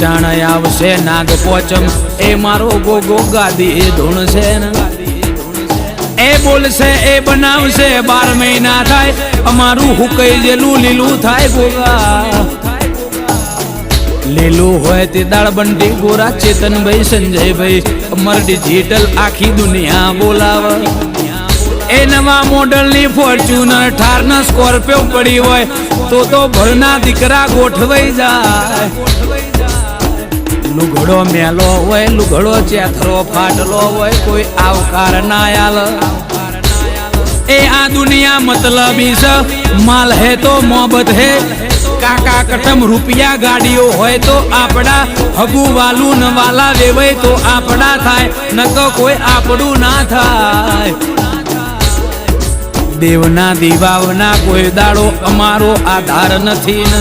ચાણ આવશે નાગ પોચમ એ મારો ગોગો ગાદી ધૂણ છે ને એ બોલશે એ બનાવશે 12 મહિના થાય અમારું હુકઈ જેલું લીલું થાય ગોગા લીલું હોય તે દાળ બંટી ગોરા ચેતનભાઈ સંજયભાઈ અમર ડિજિટલ આખી દુનિયા બોલાવે એ નવા મોડલની ફોર્ચ્યુનર થાર ના સ્કોર્પિયો પડી હોય તો ભરના દીકરા ગોઠવાઈ જાય લુગડો મેલો હોય લુગડો ચેથરો ફાટલો હોય કોઈ આવકાર ના આલે એ આ દુનિયા મતલબી છે માલ હે તો મોહબ્બત હે કાકા કટમ રૂપિયા ગાડીઓ હોય તો આપડા હગુ વાલું ન વાલા વેવાય તો આપડા થાય ન તો કોઈ આપણું ના થાય દેવના દીવાવના કોઈ દાડો અમારો આધાર નથી ને